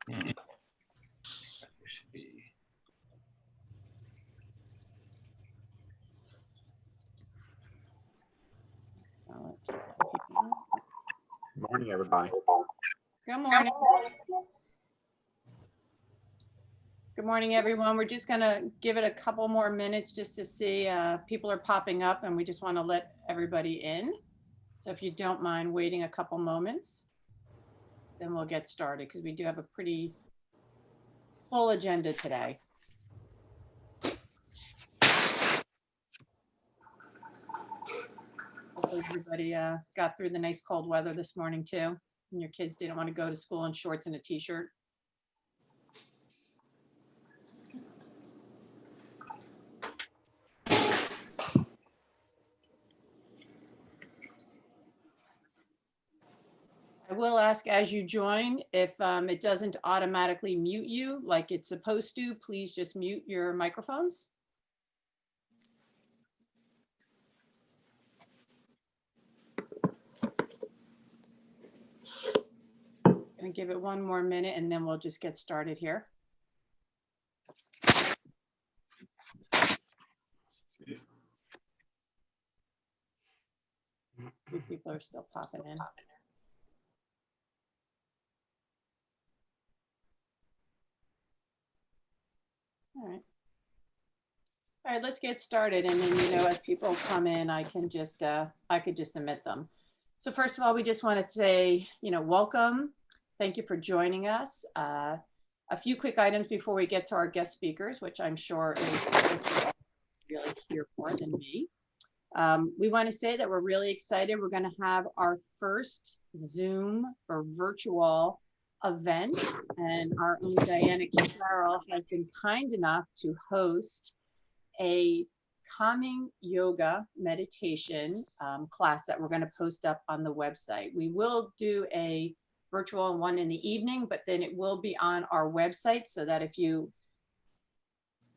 Should be. Morning, everybody. Good morning. Good morning, everyone. We're just going to give it a couple more minutes just to see people are popping up, and we just want to let everybody in. So if you don't mind waiting a couple moments, then we'll get started because we do have a pretty full agenda today. Hopefully everybody got through the nice cold weather this morning too, and your kids didn't want to go to school in shorts and a t-shirt. I will ask as you join, if it doesn't automatically mute you like it's supposed to, please just mute your microphones. Gonna give it one more minute and then we'll just get started here. People are still popping in. All right, let's get started. And then, as people come in, I could just submit them. So first of all, we just want to say, welcome. Thank you for joining us. A few quick items before we get to our guest speakers, which I'm sure is really here for than me. We want to say that we're really excited. We're going to have our first Zoom or virtual event, and our own Diana Carroll has been kind enough to host a calming yoga meditation class that we're going to post up on the website. We will do a virtual one in the evening, but then it will be on our website so that if you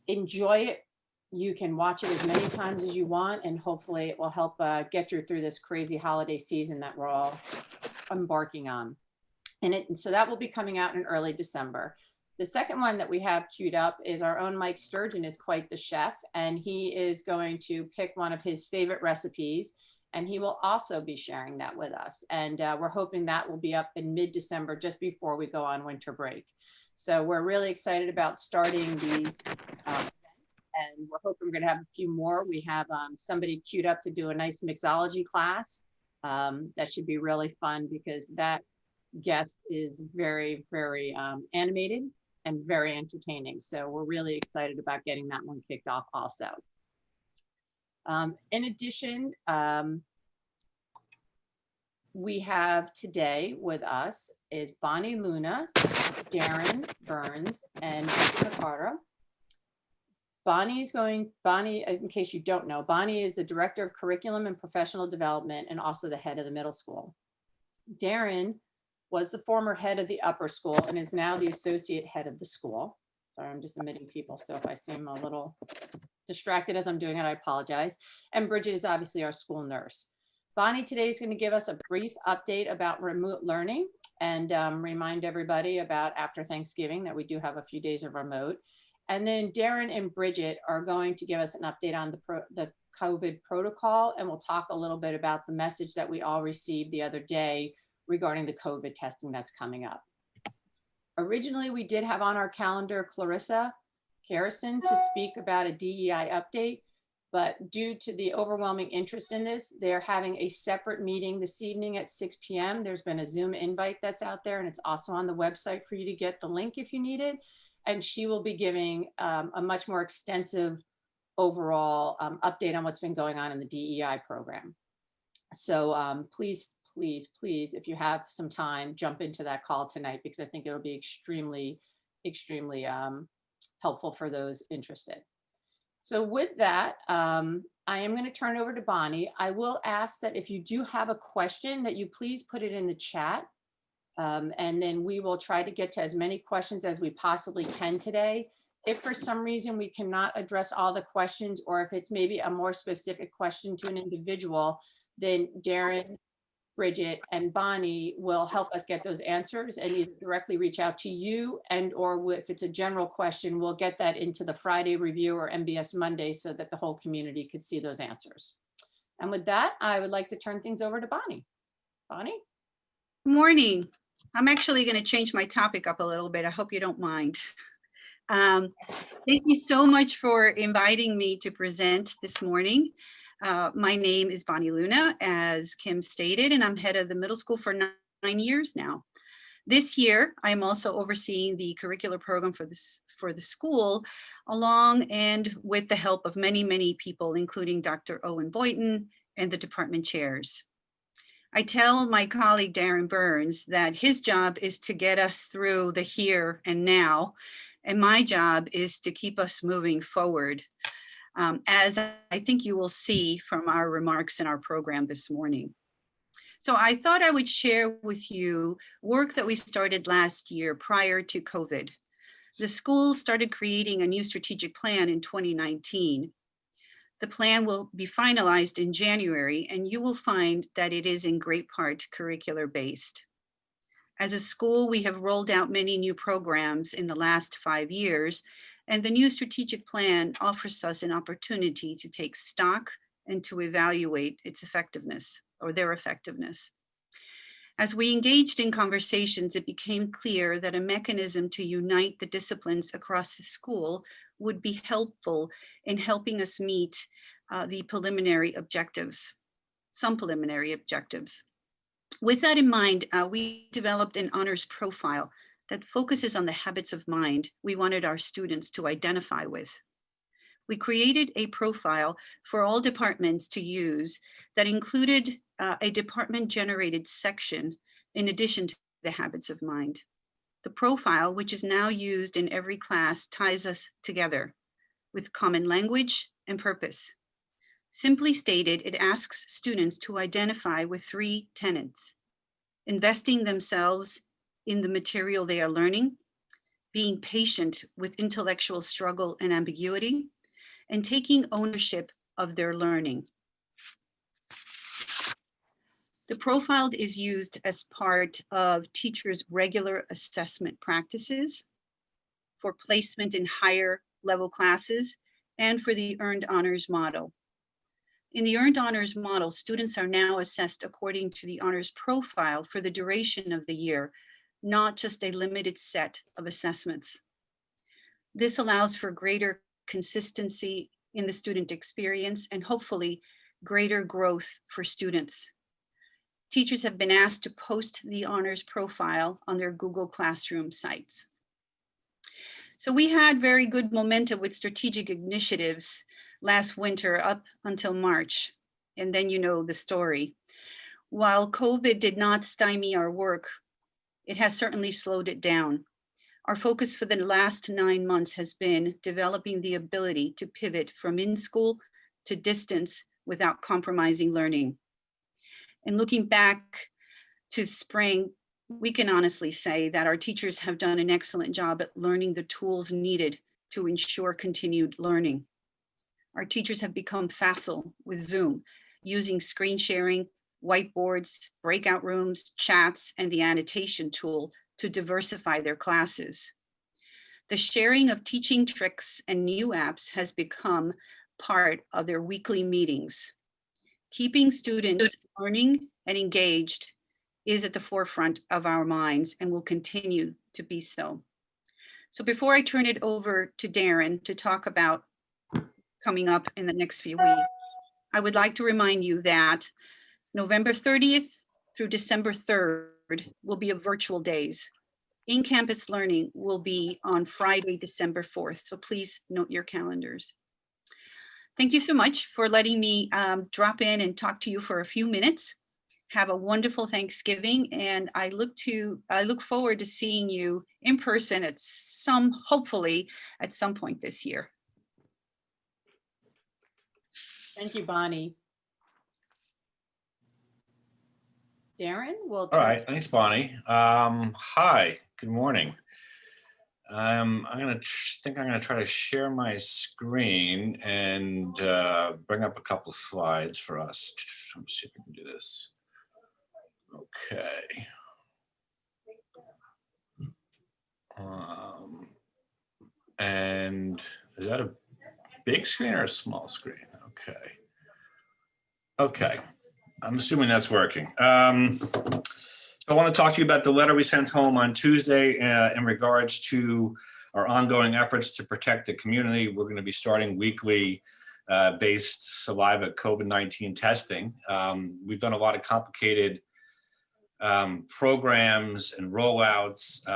enjoy it, you can watch it as many times as you want, and hopefully it will help get you through this crazy holiday season that we're all embarking on. And so that will be coming out in early December. The second one that we have queued up is our own Mike Sturgeon is quite the chef, and he is going to pick one of his favorite recipes, and he will also be sharing that with us. And we're hoping that will be up in mid-December, just before we go on winter break. So we're really excited about starting these and we're hoping we're going to have a few more. We have somebody queued up to do a nice mixology class. That should be really fun because that guest is very, very animated and very entertaining. So we're really excited about getting that one kicked off also. In addition, we have today with us is Bonnie Luna, Darren Burns, and Jessica Carter. Bonnie, in case you don't know, Bonnie is the Director of Curriculum and Professional Development and also the head of the middle school. Darren was the former head of the upper school and is now the associate head of the school. Sorry, I'm just omitting people, so if I seem a little distracted as I'm doing it, I apologize. And Bridget is obviously our school nurse. Bonnie today is going to give us a brief update about remote learning and remind everybody about after Thanksgiving that we do have a few days of remote. And then Darren and Bridget are going to give us an update on the COVID protocol, and we'll talk a little bit about the message that we all received the other day regarding the COVID testing that's coming up. Originally, we did have on our calendar Clarissa Harrison to speak about a DEI update, but due to the overwhelming interest in this, they're having a separate meeting this evening at 6 p.m. There's been a Zoom invite that's out there, and it's also on the website for you to get the link if you need it. And she will be giving a much more extensive overall update on what's been going on in the DEI program. So please, if you have some time, jump into that call tonight because I think it'll be extremely, extremely helpful for those interested. So with that, I am going to turn over to Bonnie. I will ask that if you do have a question that you please put it in the chat. And then we will try to get to as many questions as we possibly can today. If for some reason we cannot address all the questions, or if it's maybe a more specific question to an individual, then Darren Bridget, and Bonnie will help us get those answers and either directly reach out to you or if it's a general question, we'll get that into the Friday review or MBS Monday so that the whole community could see those answers. And with that, I would like to turn things over to Bonnie. Bonnie? Morning. I'm actually going to change my topic up a little bit. I hope you don't mind. Thank you so much for inviting me to present this morning. My name is Bonnie Luna, as Kim stated, and I'm head of the middle school for 9 years now. This year, I'm also overseeing the curricular program for the school, along and with the help of many, many people, including Dr. Owen Boynton and the department chairs. I tell my colleague Darren Burns that his job is to get us through the here and now, and my job is to keep us moving forward, as I think you will see from our remarks in our program this morning. So I thought I would share with you work that we started last year prior to COVID. The school started creating a new strategic plan in 2019. The plan will be finalized in January, and you will find that it is in great part curricular based. As a school, we have rolled out many new programs in the last 5 years, and the new strategic plan offers us an opportunity to take stock and to evaluate its effectiveness or their effectiveness. As we engaged in conversations, it became clear that a mechanism to unite the disciplines across the school would be helpful in helping us meet the preliminary objectives, some preliminary objectives. With that in mind, we developed an honors profile that focuses on the habits of mind we wanted our students to identify with. We created a profile for all departments to use that included a department-generated section in addition to the habits of mind. The profile, which is now used in every class, ties us together with common language and purpose. Simply stated, it asks students to identify with 3 tenets: investing themselves in the material they are learning, being patient with intellectual struggle and ambiguity, and taking ownership of their learning. The profile is used as part of teachers' regular assessment practices for placement in higher level classes and for the Earned Honors Model. In the Earned Honors Model, students are now assessed according to the honors profile for the duration of the year, not just a limited set of assessments. This allows for greater consistency in the student experience and hopefully greater growth for students. Teachers have been asked to post the honors profile on their Google Classroom sites. So we had very good momentum with strategic initiatives last winter up until March, and then you know the story. While COVID did not stymie our work, it has certainly slowed it down. Our focus for the last 9 months has been developing the ability to pivot from in-school to distance without compromising learning. And looking back to spring, we can honestly say that our teachers have done an excellent job at learning the tools needed to ensure continued learning. Our teachers have become facile with Zoom, using screen sharing, whiteboards, breakout rooms, chats, and the annotation tool to diversify their classes. The sharing of teaching tricks and new apps has become part of their weekly meetings. Keeping students learning and engaged is at the forefront of our minds and will continue to be so. So before I turn it over to Darren to talk about coming up in the next few weeks, I would like to remind you that November 30th through December 3rd will be a virtual days. In-campus learning will be on Friday, December 4th. So please note your calendars. Thank you so much for letting me drop in and talk to you for a few minutes. Have a wonderful Thanksgiving, and I look forward to seeing you in person at hopefully at some point this year. Thank you, Bonnie. Darren, All right, thanks, Bonnie. Hi, good morning. I'm gonna try to share my screen and bring up a couple slides for us. Let me see if we can do this. Okay. And is that a big screen or a small screen? Okay. Okay. I'm assuming that's working. So I want to talk to you about the letter we sent home on Tuesday in regards to our ongoing efforts to protect the community. We're going to be starting weekly based saliva COVID-19 testing. We've done a lot of complicated programs and rollouts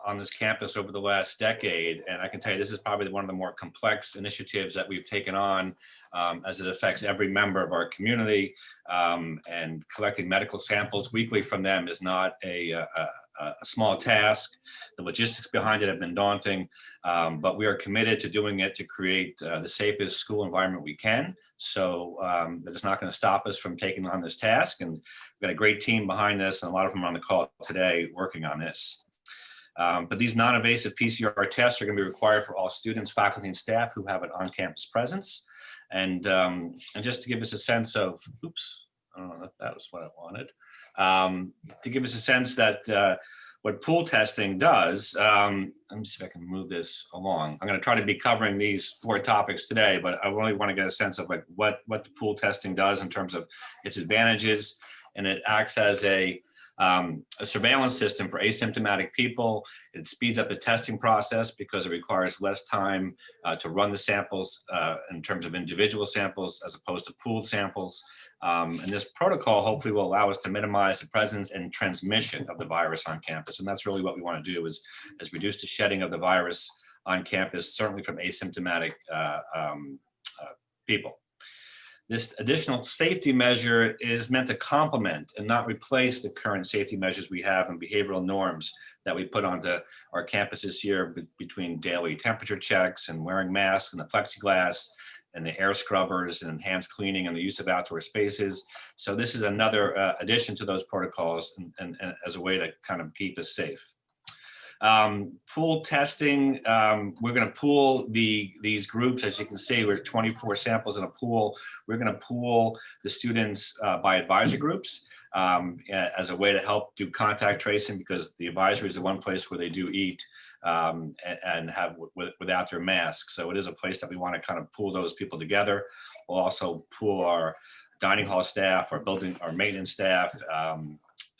on this campus over the last decade. And I can tell you, this is probably one of the more complex initiatives that we've taken on as it affects every member of our community. And collecting medical samples weekly from them is not a small task. The logistics behind it have been daunting, but we are committed to doing it to create the safest school environment we can. So that is not going to stop us from taking on this task. And we've got a great team behind this, and a lot of them are on the call today working on this. But these non-invasive PCR tests are going to be required for all students, faculty, and staff who have an on-campus presence. And just to give us a sense of, oops, I don't know if that was what I wanted. To give us a sense that what pool testing does, let me see if I can move this along. I'm going to try to be covering these 4 topics today, but I really want to get a sense of like what the pool testing does in terms of its advantages. And it acts as a surveillance system for asymptomatic people. It speeds up the testing process because it requires less time to run the samples in terms of individual samples as opposed to pooled samples. And this protocol hopefully will allow us to minimize the presence and transmission of the virus on campus. And that's really what we want to do is reduce the shedding of the virus on campus, certainly from asymptomatic people. This additional safety measure is meant to complement and not replace the current safety measures we have and behavioral norms that we put onto our campuses here between daily temperature checks and wearing masks and the plexiglass and the air scrubbers and enhanced cleaning and the use of outdoor spaces. So this is another addition to those protocols and as a way to kind of keep us safe. Pool testing, we're going to pool these groups. As you can see, we're 24 samples in a pool. We're going to pool the students by advisor groups as a way to help do contact tracing, because the advisory is the one place where they do eat and have without their masks. So it is a place that we want to kind of pool those people together. We'll also pool our dining hall staff, our maintenance staff,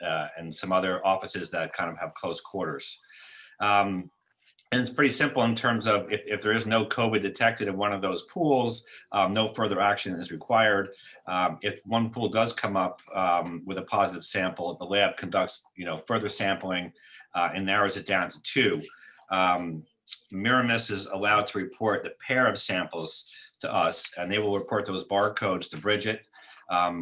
and some other offices that kind of have close quarters. And it's pretty simple in terms of if there is no COVID detected in one of those pools, no further action is required. If one pool does come up with a positive sample, the lab conducts further sampling and narrows it down to 2. Miramis is allowed to report the pair of samples to us, and they will report those barcodes to Bridget.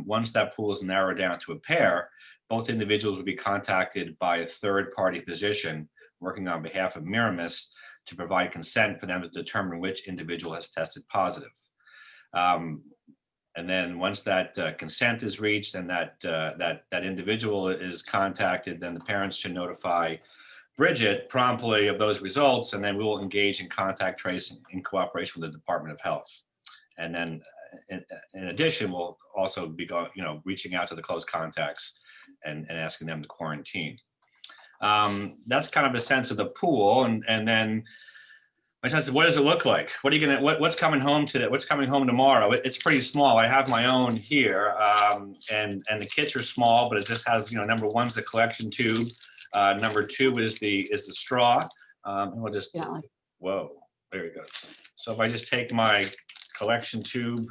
Once that pool is narrowed down to a pair, both individuals will be contacted by a third-party physician working on behalf of Miramis to provide consent for them to determine which individual has tested positive. And then once that consent is reached and that individual is contacted, then the parents should notify Bridget promptly of those results, and then we will engage in contact tracing in cooperation with the Department of Health. And then in addition, we'll also be reaching out to the close contacts and asking them to quarantine. That's kind of a sense of the pool, and then my sense of what does it look like? What's coming home today? What's coming home tomorrow? It's pretty small. I have my own here, and the kits are small, but it just has number 1's the collection tube, number 2 is the straw. And we'll just whoa, there it goes. So if I just take my collection tube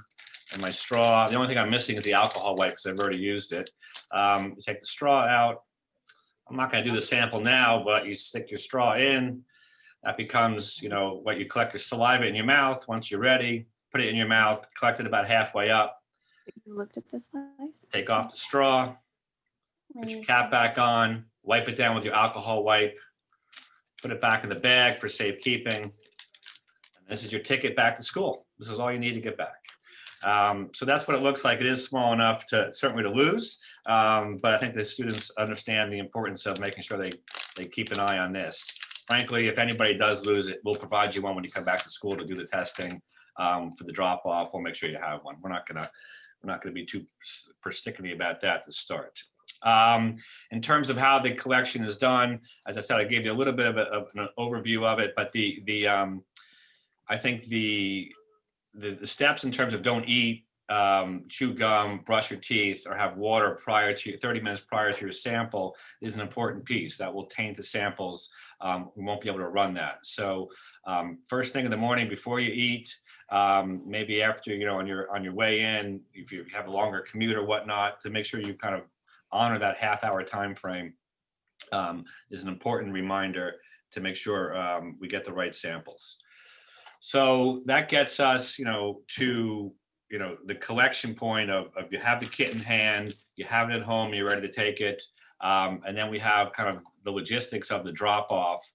and my straw, the only thing I'm missing is the alcohol wipe because I've already used it. Take the straw out. I'm not going to do the sample now, but you stick your straw in. That becomes, what you collect your saliva in your mouth. Once you're ready, put it in your mouth, collect it about halfway up. You looked at this one? Take off the straw, put your cap back on, wipe it down with your alcohol wipe, put it back in the bag for safekeeping. And this is your ticket back to school. This is all you need to get back. So that's what it looks like. It is small enough to certainly to lose, but I think the students understand the importance of making sure they keep an eye on this. Frankly, if anybody does lose it, we'll provide you one when you come back to school to do the testing for the drop off. We'll make sure you have one. We're not gonna be too persnickety about that to start. In terms of how the collection is done, as I said, I gave you a little bit of an overview of it, but I think the steps in terms of don't eat, chew gum, brush your teeth, or have water 30 minutes prior to your sample is an important piece that will taint the samples. We won't be able to run that. So first thing in the morning before you eat, maybe after, on your way in, if you have a longer commute or whatnot, to make sure you kind of honor that half-hour time frame is an important reminder to make sure we get the right samples. So that gets us, to the collection point of you have the kit in hand, you have it at home, you're ready to take it, and then we have kind of the logistics of the drop off.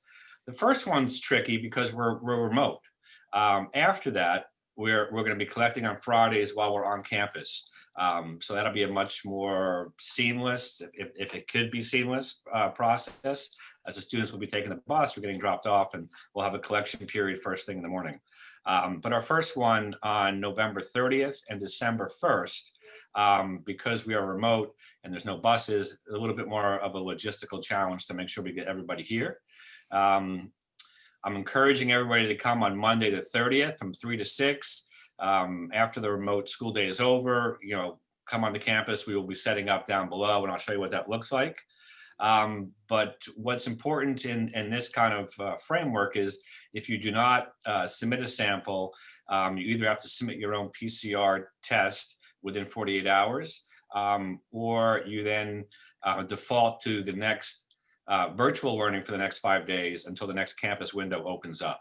The first one's tricky because we're remote. After that, we're going to be collecting on Fridays while we're on campus. So that'll be a much more seamless, if it could be seamless, process, as the students will be taking the bus, we're getting dropped off, and we'll have a collection period first thing in the morning. But our first one on November 30th and December 1st, because we are remote and there's no buses, a little bit more of a logistical challenge to make sure we get everybody here. I'm encouraging everybody to come on Monday the 30th from 3 to 6. After the remote school day is over, come on the campus. We will be setting up down below, and I'll show you what that looks like. But what's important in this kind of framework is if you do not submit a sample, you either have to submit your own PCR test within 48 hours, or you then default to the next virtual learning for the next 5 days until the next campus window opens up.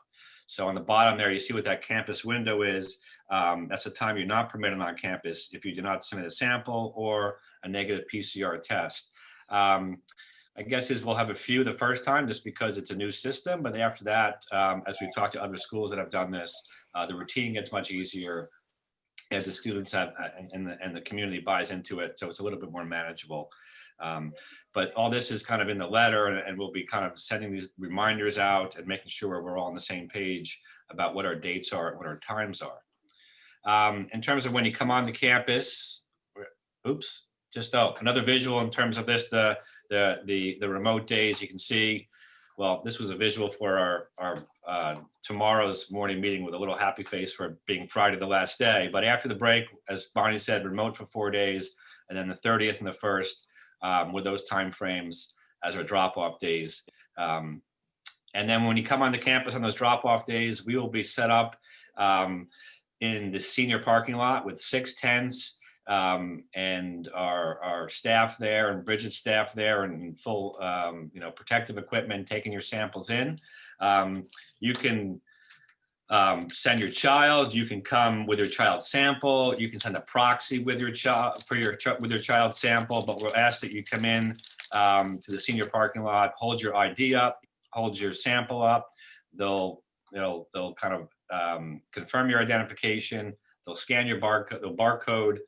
So on the bottom there, you see what that campus window is. That's the time you're not permitted on campus if you do not submit a sample or a negative PCR test. I guess we'll have a few the first time just because it's a new system, but after that, as we've talked to other schools that have done this, the routine gets much easier as the students have and the community buys into it, so it's a little bit more manageable. But all this is kind of in the letter, and we'll be kind of sending these reminders out and making sure we're all on the same page about what our dates are and what our times are. In terms of when you come on the campus, another visual in terms of this, the remote days. You can see, well, this was a visual for our tomorrow's morning meeting with a little happy face for being Friday, the last day. But after the break, as Bonnie said, remote for 4 days, and then the 30th and the 1st with those time frames as our drop-off days. And then when you come on the campus on those drop-off days, we will be set up in the senior parking lot with 6 tents, and our staff there, and Bridget's staff there, and full protective equipment, taking your samples in. You can send your child. You can come with your child sample. You can send a proxy with your child with your child sample. But we'll ask that you come in to the senior parking lot, hold your ID up, hold your sample up. They'll kind of confirm your identification. They'll scan your barcode. They'll barcode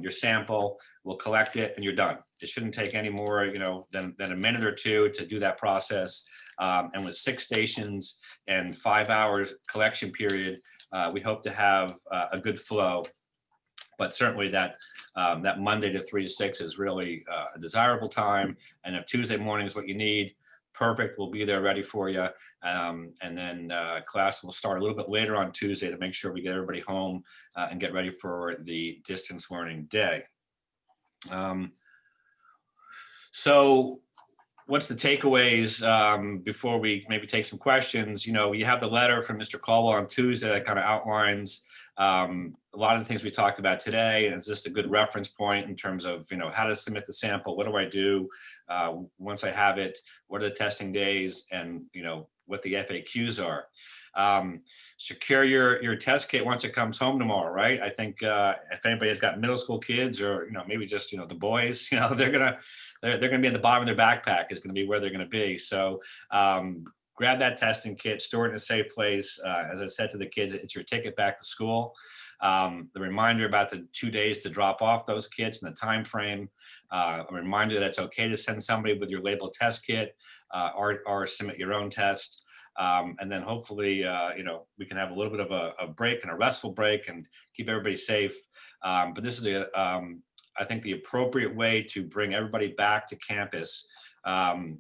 your sample. We'll collect it, and you're done. It shouldn't take any more, than a minute or two to do that process. And with 6 stations and 5 hours collection period, we hope to have a good flow. But certainly that Monday to 3 to 6 is really a desirable time. And if Tuesday morning is what you need, perfect. We'll be there ready for you. And then class will start a little bit later on Tuesday to make sure we get everybody home and get ready for the distance learning day. So what's the takeaways before we maybe take some questions? You have the letter from Mr. Caldwell on Tuesday that kind of outlines a lot of the things we talked about today, and it's just a good reference point in terms of how to submit the sample. What do I do once I have it? What are the testing days, and what the FAQs are? Secure your test kit once it comes home tomorrow, right? I think if anybody has got middle school kids, or maybe just the boys, they're gonna be in the bottom of their backpack is gonna be where they're gonna be. So grab that testing kit, store it in a safe place. As I said to the kids, it's your ticket back to school. The reminder about the 2 days to drop off those kits and the time frame. A reminder that it's okay to send somebody with your labeled test kit, or submit your own test. And then hopefully, we can have a little bit of a break and a restful break and keep everybody safe. But this is I think the appropriate way to bring everybody back to campus from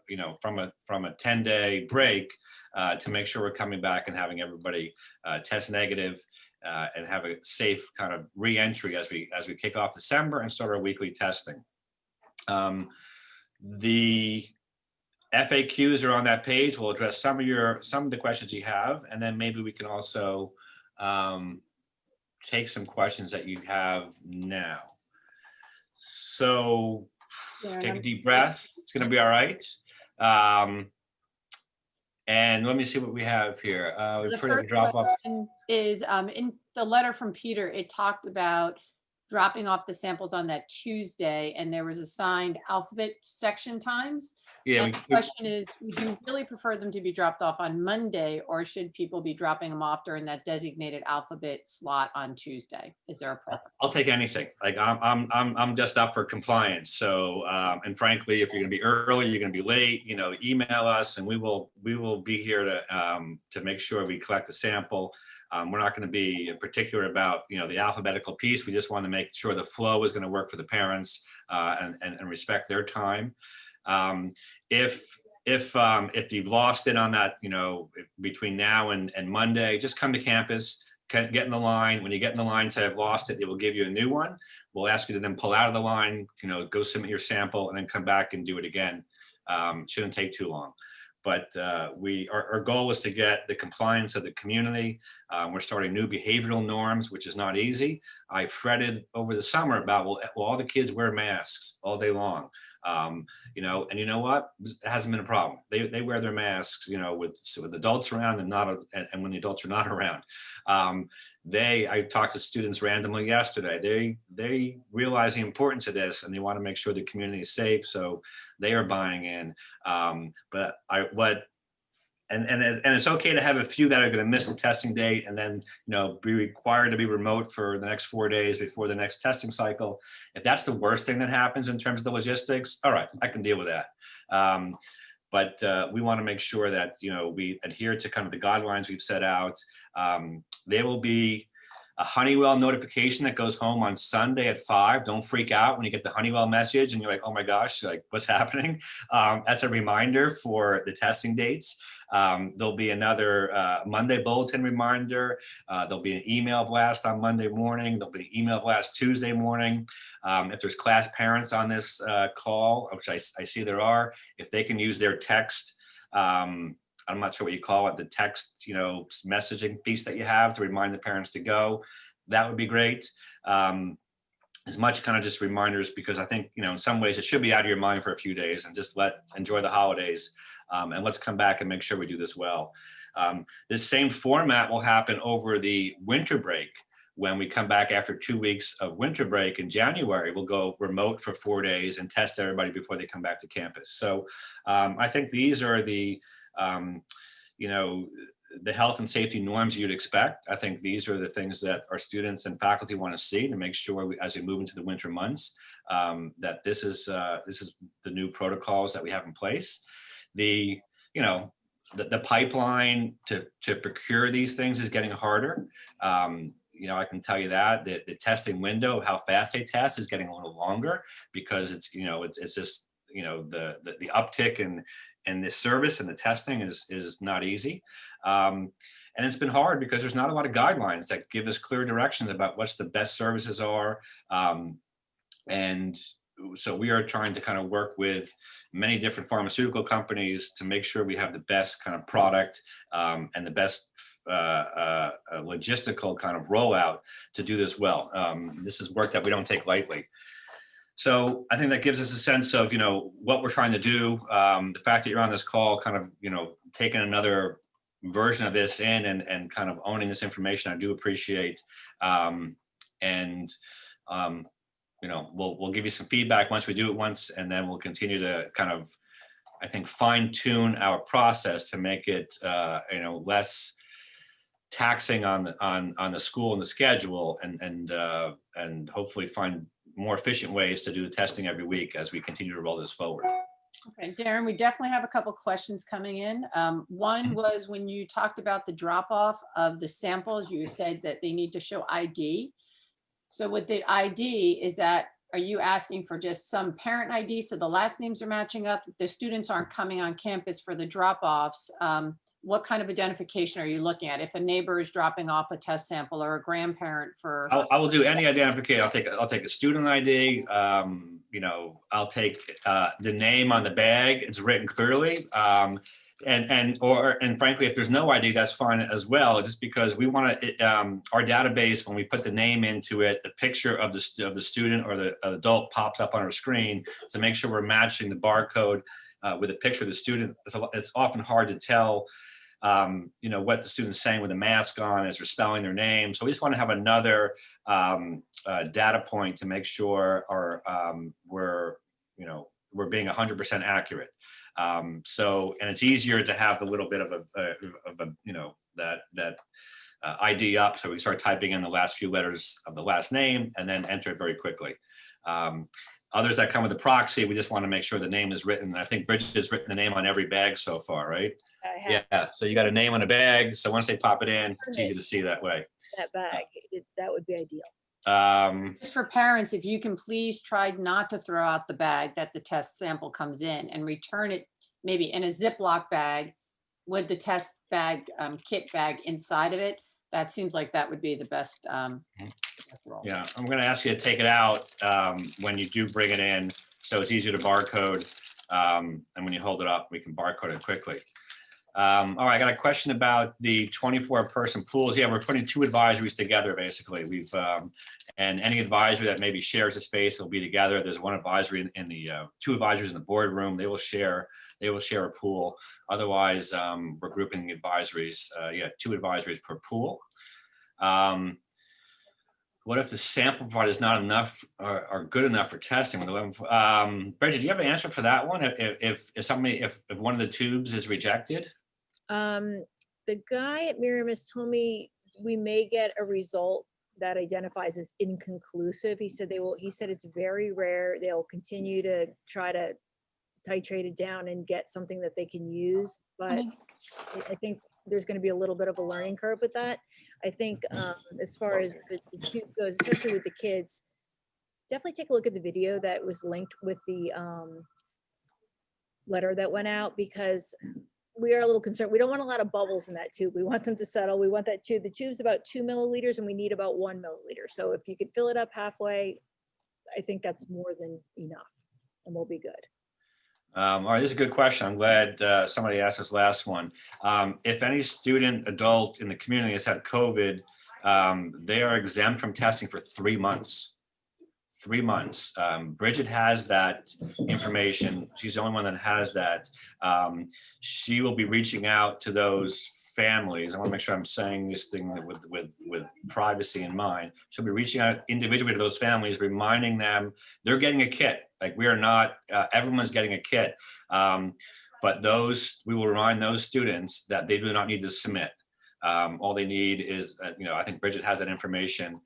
you know, from a 10-day break to make sure we're coming back and having everybody test negative and have a safe kind of re-entry as we kick off December and start our weekly testing. The FAQs are on that page. We'll address some of the questions you have, and then maybe we can also take some questions that you have now. So take a deep breath. It's going to be all right. And let me see what we have here. The For the first drop off. question is in the letter from Peter, it talked about dropping off the samples on that Tuesday, and there was assigned alphabet section times. Yeah, And the question is, would you really prefer them to be dropped off on Monday, or should people be dropping them off during that designated alphabet slot on Tuesday? Is there a preference? I'll take anything. Like I'm just up for compliance. So and frankly, if you're going to be early, you're going to be late. You know, email us, and we will be here to make sure we collect a sample. We're not going to be particular about, you know, the alphabetical piece. We just want to make sure the flow is going to work for the parents and respect their time. If you've lost it on that, you know, between now and Monday, just come to campus, get in the line. When you get in the line, say I've lost it, it will give you a new one. We'll ask you to then pull out of the line, you know, go submit your sample and then come back and do it again. Shouldn't take too long. But our goal is to get the compliance of the community. We're starting new behavioral norms, which is not easy. I fretted over the summer about, will all the kids wear masks all day long? You know, and you know what? It hasn't been a problem. They wear their masks, you know, with adults around and when the adults are not around. I talked to students randomly yesterday. They realize the importance of this, and they want to make sure the community is safe, so they are buying in. And it's okay to have a few that are going to miss the testing date and then, you know, be required to be remote for the next 4 days before the next testing cycle. If that's the worst thing that happens in terms of the logistics, all right, I can deal with that. But we want to make sure that, you know, we adhere to kind of the guidelines we've set out. There will be a Honeywell notification that goes home on Sunday at 5. Don't freak out when you get the Honeywell message and you're like, oh my gosh, like what's happening? That's a reminder for the testing dates. There'll be another Monday bulletin reminder. There'll be an email blast on Monday morning. There'll be an email blast Tuesday morning. If there's class parents on this call, which I see there are, if they can use their text, I'm not sure what you call it, the text, you know, messaging piece that you have to remind the parents to go, that would be great. As much kind of just reminders, because I think, you know, in some ways it should be out of your mind for a few days and just enjoy the holidays. And let's come back and make sure we do this well. This same format will happen over the winter break. When we come back after 2 weeks of winter break in January, we'll go remote for 4 days and test everybody before they come back to campus. So I think these are the, you know, the health and safety norms you'd expect. I think these are the things that our students and faculty want to see to make sure as we move into the winter months, that this is the new protocols that we have in place. The pipeline to procure these things is getting harder. You know, I can tell you that the testing window of how fast they test is getting a little longer because it's just, you know, the uptick in this service and the testing is not easy. And it's been hard because there's not a lot of guidelines that give us clear directions about what's the best services are. And so we are trying to kind of work with many different pharmaceutical companies to make sure we have the best kind of product and the best logistical kind of rollout to do this well. This is work that we don't take lightly. So I think that gives us a sense of, you know, what we're trying to do. The fact that you're on this call, kind of, you know, taking another version of this in and kind of owning this information, I do appreciate. You know, we'll give you some feedback once we do it once, and then we'll continue to kind of, I think, fine tune our process to make it, you know, less taxing on the school and the schedule, and hopefully find more efficient ways to do the testing every week as we continue to roll this forward. Okay, Darren, we definitely have a couple questions coming in. One was when you talked about the drop off of the samples, you said that they need to show ID. So with the ID, are you asking for just some parent ID so the last names are matching up? If the students aren't coming on campus for the drop-offs, what kind of identification are you looking at? If a neighbor is dropping off a test sample or a grandparent for, I will do any identification. I'll take a student ID. You know, I'll take the name on the bag. It's written clearly. And frankly, if there's no ID, that's fine as well. Just because we want to, our database, when we put the name into it, the picture of the student or the adult pops up on our screen to make sure we're matching the barcode with a picture of the student. It's often hard to tell, you know, what the student's saying with a mask on as they're spelling their name. So we just want to have another data point to make sure we're being 100% accurate. So, and it's easier to have a little bit of a you know, that ID up. So we start typing in the last few letters of the last name and then enter it very quickly. Others that come with the proxy, we just want to make sure the name is written. I think Bridget has written the name on every bag so far, right? I have Yeah, so you got a name on a bag. So once they pop it in, it's easy to see that way. that bag. That would be ideal. just for parents, if you can please try not to throw out the bag that the test sample comes in and return it maybe in a Ziploc bag with the test bag, kit bag inside of it. That seems like that would be the best. Role. Yeah, I'm going to ask you to take it out when you do bring it in, so it's easier to barcode. And when you hold it up, we can barcode it quickly. All right, I got a question about the 24-person pools. Yeah, we're putting 2 advisories together, basically. And any advisory that maybe shares a space will be together. There's one advisory in the 2 advisories in the boardroom. They will share a pool. Otherwise, we're grouping the advisories. 2 advisories per pool. What if the sample provided is not enough or good enough for testing? Bridget, do you have an answer for that one? If one of the tubes is rejected? The guy at Miriam has told me we may get a result that identifies as inconclusive. He said it's very rare. They'll continue to try to titrate it down and get something that they can use. But I think there's going to be a little bit of a learning curve with that. I think as far as the tube goes, especially with the kids, definitely take a look at the video that was linked with the letter that went out, because we are a little concerned. We don't want a lot of bubbles in that tube. We want them to settle. We want that tube. The tube's about 2 milliliters and we need about 1 milliliter. So if you could fill it up halfway, I think that's more than enough and we'll be good. All right, this is a good question. I'm glad somebody asked this last one. If any student, adult in the community has had COVID, they are exempt from testing for 3 months. 3 months. Bridget has that information. She's the only one that has that. She will be reaching out to those families. I want to make sure I'm saying this thing with privacy in mind. She'll be reaching out individually to those families, reminding them they're getting a kit. Like, we are not, everyone's getting a kit. But we will remind those students that they do not need to submit. All they need is, I think Bridget has that information.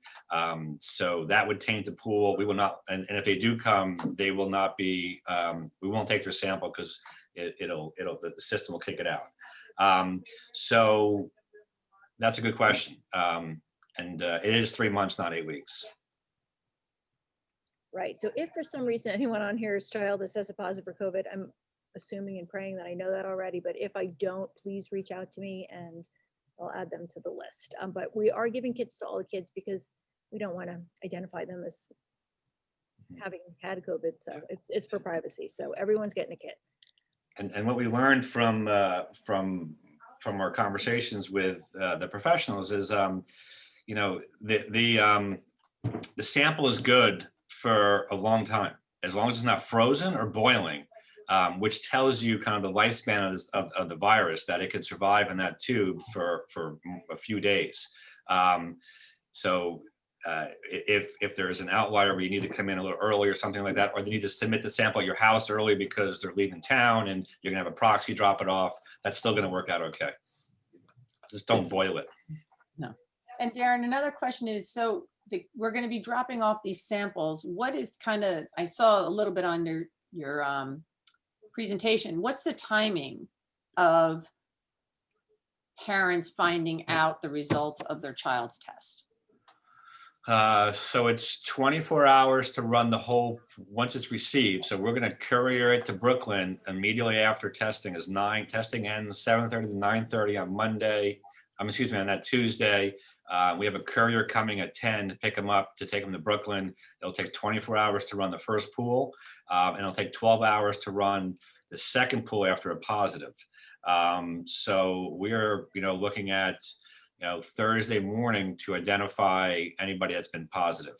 So that would taint the pool. We will not, and if they do come, they will not be, we won't take their sample because the system will kick it out. So that's a good question. And it is 3 months, not 8 weeks. Right. So if for some reason anyone on here's child is tested positive for COVID, I'm assuming and praying that I know that already, but if I don't, please reach out to me and I'll add them to the list. But we are giving kits to all the kids because we don't want to identify them as having had COVID. So it's for privacy. So everyone's getting a kit. And what we learned from our conversations with the professionals is, the sample is good for a long time, as long as it's not frozen or boiling, which tells you kind of the lifespan of the virus, that it could survive in that tube for a few days. So if there's an outlier where you need to come in a little early or something like that, or they need to submit the sample at your house early because they're leaving town and you're gonna have a proxy drop it off, that's still gonna work out okay. Just don't boil it. No. And Darren, another question is, so we're going to be dropping off these samples. What is I saw a little bit on your presentation. What's the timing of parents finding out the results of their child's test? So it's 24 hours to run the whole, once it's received. So we're going to courier it to Brooklyn immediately after testing testing ends 7:30 to 9:30 on Monday. Excuse me, on that Tuesday. We have a courier coming at 10 to pick them up, to take them to Brooklyn. It'll take 24 hours to run the first pool, and it'll take 12 hours to run the second pool after a positive. So we're, looking at, Thursday morning to identify anybody that's been positive.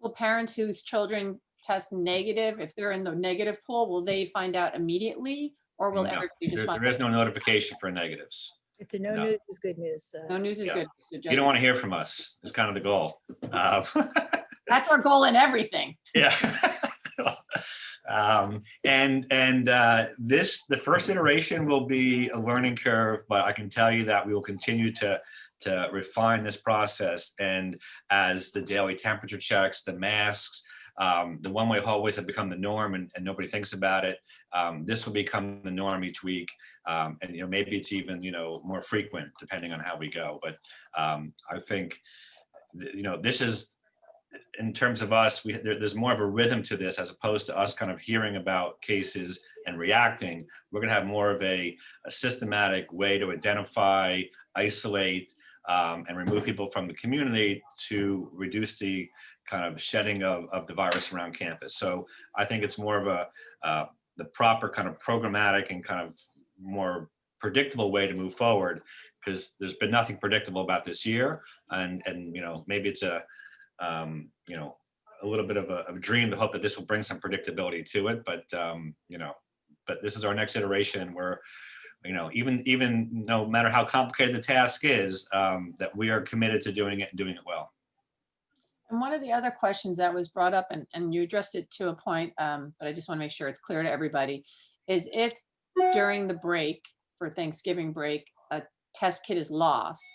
Will parents whose children test negative, if they're in the negative pool, will they find out immediately? Or will No, everybody just There find there is out? no notification for negatives. It's a no No. news is good news. So. No news is Yeah. good. So You just- don't want to hear from us, is kind of the goal. That's our goal in everything. Yeah. The first iteration will be a learning curve, but I can tell you that we will continue to refine this process. And as the daily temperature checks, the masks, the one-way hallways have become the norm, and nobody thinks about it. This will become the norm each week. And maybe it's even more frequent depending on how we go. But I think this is, in terms of us, there's more of a rhythm to this, as opposed to us kind of hearing about cases and reacting. We're going to have more of a systematic way to identify, isolate, and remove people from the community to reduce the kind of shedding of the virus around campus. So I think it's more of the proper kind of programmatic and kind of more predictable way to move forward, because there's been nothing predictable about this year. And maybe it's a little bit of a dream to hope that this will bring some predictability to it. But but this is our next iteration where, even no matter how complicated the task is, that we are committed to doing it and doing it well. And one of the other questions that was brought up, and you addressed it to a point, but I just want to make sure it's clear to everybody, is if during the break for Thanksgiving break, a test kit is lost,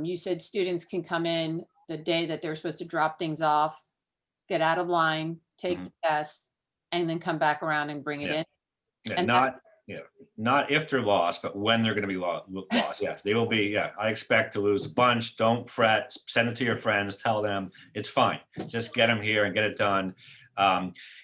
you said students can come in the day that they're supposed to drop things off, get out of line, take the test, and then come back around and bring it Yeah. in. Yeah, And not if they're lost, but when they're going to be lost. Yeah, they will be. Yeah, I expect to lose a bunch. Don't fret. Send it to your friends. Tell them it's fine. Just get them here and get it done.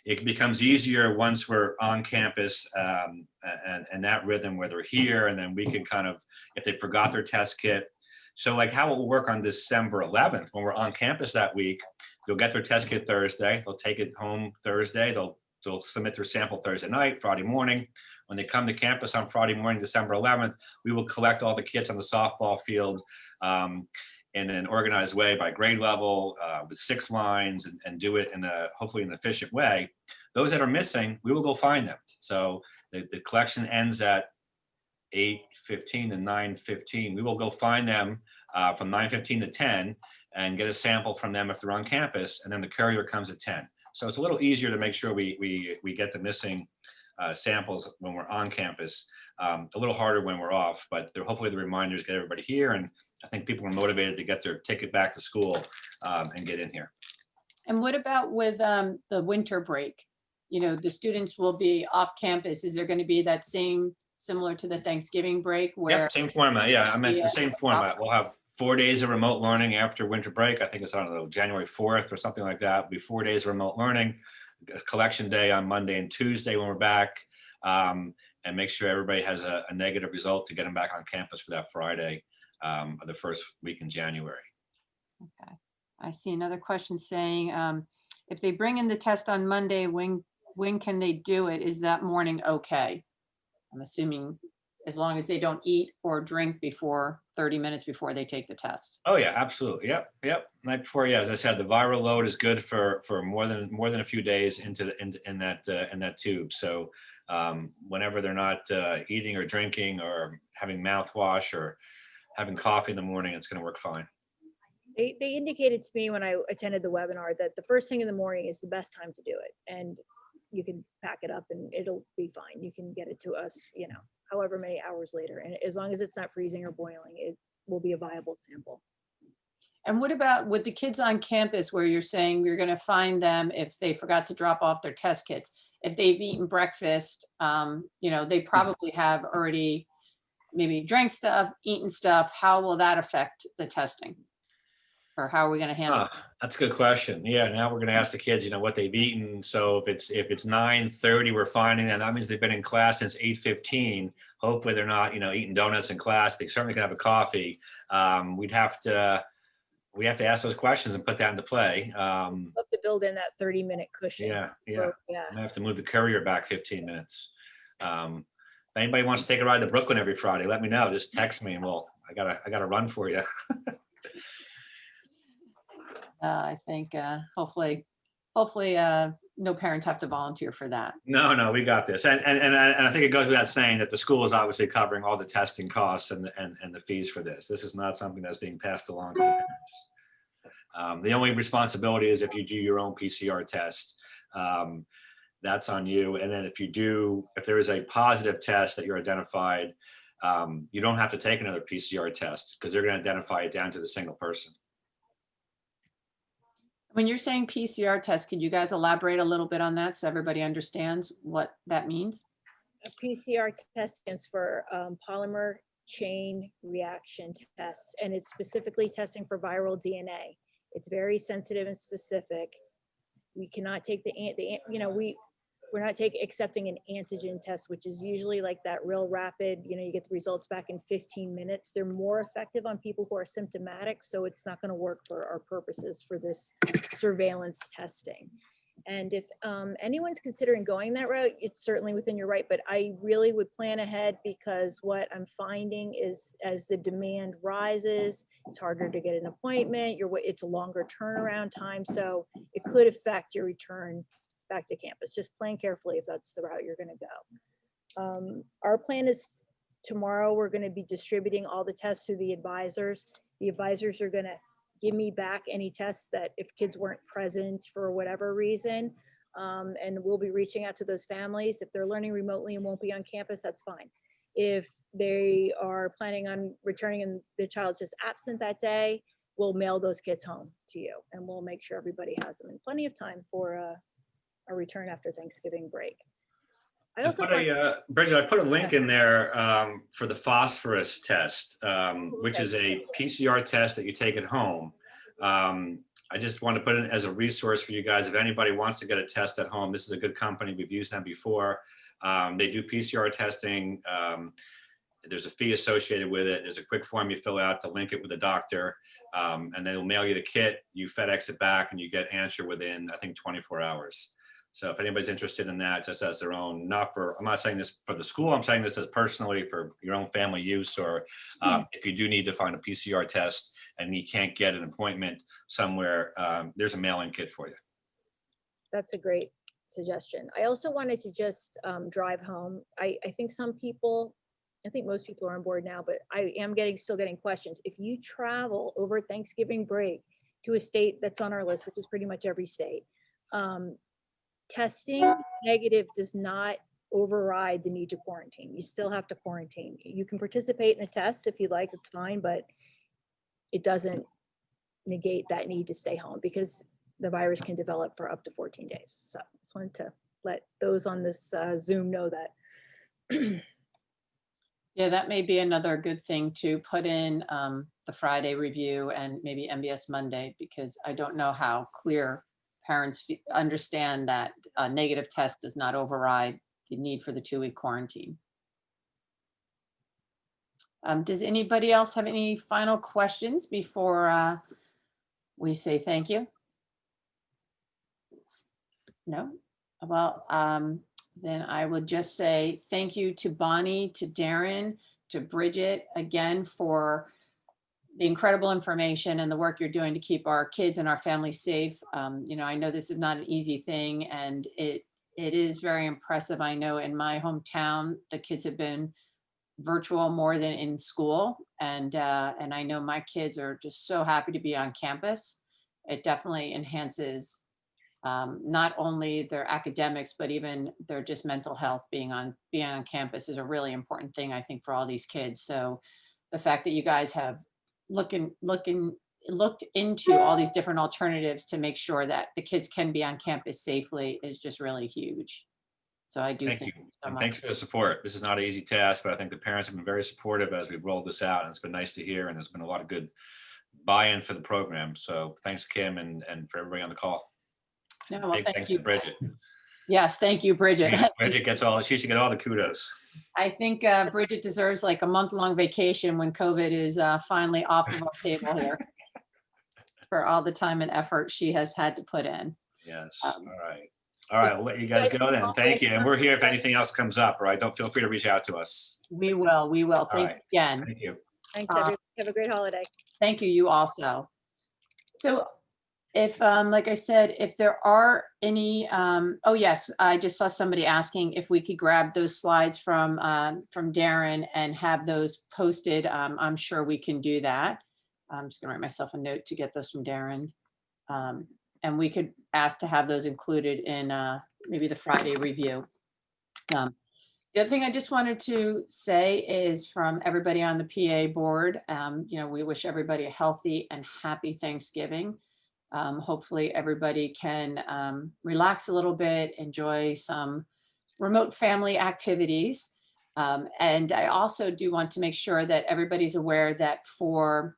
It becomes easier once we're on campus, and that rhythm where they're here, and then we can kind of, if they forgot their test kit. So like how it will work on December 11th, when we're on campus that week, they'll get their test kit Thursday. They'll take it home Thursday. They'll submit their sample Thursday night, Friday morning. When they come to campus on Friday morning, December 11th, we will collect all the kits on the softball field in an organized way by grade level with 6 lines, and do it in hopefully an efficient way. Those that are missing, we will go find them. So the collection ends at 8:15 to 9:15. We will go find them from 9:15 to 10 and get a sample from them if they're on campus, and then the courier comes at 10. So it's a little easier to make sure we get the missing samples when we're on campus. A little harder when we're off, but hopefully the reminders get everybody here, and I think people are motivated to get their ticket back to school and get in here. And what about with the winter break? The students will be off campus. Is there going to be that same, similar to the Thanksgiving break where? Yep, same format. Yeah, I mentioned the same Yeah. format. We'll have 4 days of remote learning after winter break. I think it's on January 4th or something like that. It'll be 4 days of remote learning, a collection day on Monday and Tuesday when we're back, and make sure everybody has a negative result to get them back on campus for that Friday of the first week in January. Okay. I see another question saying, if they bring in the test on Monday, when can they do it? Is that morning okay? I'm assuming as long as they don't eat or drink before 30 minutes before they take the test. Oh yeah, absolutely. Yep. Night before, yeah. As I said, the viral load is good for more than a few days in that tube. So whenever they're not eating or drinking or having mouthwash or having coffee in the morning, it's going to work fine. They indicated to me when I attended the webinar that the first thing in the morning is the best time to do it. And you can pack it up and it'll be fine. You can get it to us, however many hours later. And as long as it's not freezing or boiling, it will be a viable sample. And what about with the kids on campus where you're saying you're going to find them if they forgot to drop off their test kits? If they've eaten breakfast, they probably have already maybe drank stuff, eaten stuff. How will that affect the testing? Or how are we going to handle it? That's a good question. Yeah, now we're gonna ask the kids, what they've eaten. So if it's 9:30, we're finding that means they've been in class since 8:15. Hopefully they're not, eating donuts in class. They certainly can have a coffee. We have to ask those questions and put that into play. Love to build in that 30-minute cushion. Yeah. Yeah. I have to move the courier back 15 minutes. If anybody wants to take a ride to Brooklyn every Friday, let me know. Just text me and I gotta run for you. I think hopefully no parents have to volunteer for that. No, we got this. And I think it goes without saying that the school is obviously covering all the testing costs and the fees for this. This is not something that's being passed along to the parents. The only responsibility is if you do your own PCR test, that's on you. And then if there is a positive test that you're identified, you don't have to take another PCR test because they're going to identify it down to the single person. When you're saying PCR test, could you guys elaborate a little bit on that so everybody understands what that means? A PCR test stands for polymer chain reaction tests, and it's specifically testing for viral DNA. It's very sensitive and specific. We cannot take we're not accepting an antigen test, which is usually like that real rapid, you get the results back in 15 minutes. They're more effective on people who are symptomatic, so it's not going to work for our purposes for this surveillance testing. And if anyone's considering going that route, it's certainly within your right, but I really would plan ahead because what I'm finding is as the demand rises, it's harder to get an appointment, it's a longer turnaround time, so it could affect your return back to campus. Just plan carefully if that's the route you're going to go. Our plan is tomorrow we're going to be distributing all the tests to the advisors. The advisors are going to give me back any tests that if kids weren't present for whatever reason, and we'll be reaching out to those families. If they're learning remotely and won't be on campus, that's fine. If they are planning on returning and the child's just absent that day, we'll mail those kits home to you and we'll make sure everybody has them in plenty of time for a return after Thanksgiving break. Bridget, I put a link in there for the phosphorus test, which is a PCR test that you take at home. I just want to put it as a resource for you guys. If anybody wants to get a test at home, this is a good company. We've used them before. They do PCR testing. There's a fee associated with it. There's a quick form you fill out to link it with a doctor, and they'll mail you the kit. You FedEx it back, and you get answer within, I think, 24 hours. So if anybody's interested in that, just as their own, I'm not saying this for the school, I'm saying this as personally for your own family use, or if you do need to find a PCR test and you can't get an appointment somewhere, there's a mail-in kit for you. That's a great suggestion. I also wanted to just drive home. I think most people are on board now, but I am still getting questions. If you travel over Thanksgiving break to a state that's on our list, which is pretty much every state, testing negative does not override the need to quarantine. You still have to quarantine. You can participate in a test if you like, it's fine, but it doesn't negate that need to stay home because the virus can develop for up to 14 days. So I just wanted to let those on this Zoom know that. Yeah, that may be another good thing to put in the Friday review and maybe MBS Monday, because I don't know how clear parents understand that a negative test does not override the need for the 2-week quarantine. Does anybody else have any final questions before we say thank you? No? Well, then I would just say thank you to Bonnie, to Darren, to Bridget, again, for the incredible information and the work you're doing to keep our kids and our families safe. I know this is not an easy thing, and it is very impressive. I know in my hometown, the kids have been virtual more than in school. And I know my kids are just so happy to be on campus. It definitely enhances not only their academics, but even their just mental health. Being on campus is a really important thing, I think, for all these kids. So the fact that you guys have looked into all these different alternatives to make sure that the kids can be on campus safely is just really huge. So I do Thank think you. so And much. thanks for the support. This is not an easy task, but I think the parents have been very supportive as we've rolled this out, and it's been nice to hear. And there's been a lot of good buy-in for the program. So thanks, Kim, and for everybody on the call. No, well, Big thank thanks you. to Bridget. Yes, thank you, Bridget. Bridget gets she should get all the kudos. I think Bridget deserves like a month-long vacation when COVID is finally off of our table here for all the time and effort she has had to put in. Yes, Um, all right. All right, we'll let you guys go then. Thank you. And we're here if anything else comes up, all right? Don't feel free to reach out to us. We will. Thank right. you again. Thank you. Thanks, everyone. Have a great holiday. Thank you, you also. So if, like I said, if there are any, oh yes, I just saw somebody asking if we could grab those slides from Darren and have those posted. I'm sure we can do that. I'm just gonna write myself a note to get those from Darren. And we could ask to have those included in maybe the Friday review. The other thing I just wanted to say is from everybody on the PA board, we wish everybody a healthy and happy Thanksgiving. Hopefully everybody can relax a little bit, enjoy some remote family activities. And I also do want to make sure that everybody's aware that for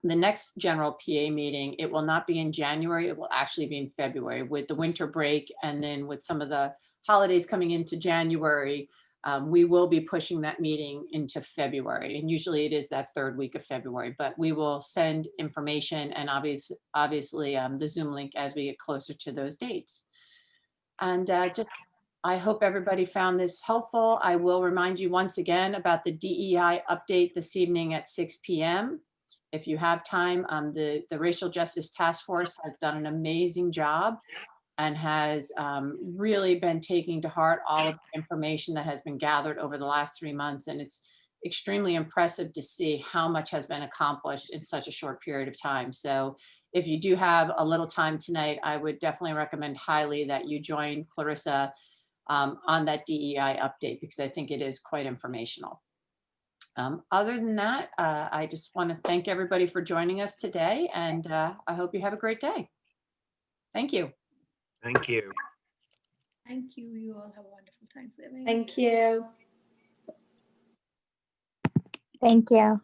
the next general PA meeting, it will not be in January, it will actually be in February with the winter break. And then with some of the holidays coming into January, we will be pushing that meeting into February. And usually it is that third week of February, but we will send information and obviously the Zoom link as we get closer to those dates. And I hope everybody found this helpful. I will remind you once again about the DEI update this evening at 6 p.m. If you have time, the Racial Justice Task Force has done an amazing job and has really been taking to heart all of the information that has been gathered over the last 3 months. And it's extremely impressive to see how much has been accomplished in such a short period of time. So if you do have a little time tonight, I would definitely recommend highly that you join Clarissa on that DEI update, because I think it is quite informational. Other than that, I just want to thank everybody for joining us today, and I hope you have a great day. Thank you. Thank you. Thank you. You all have a wonderful Thanksgiving. Thank you. Thank you.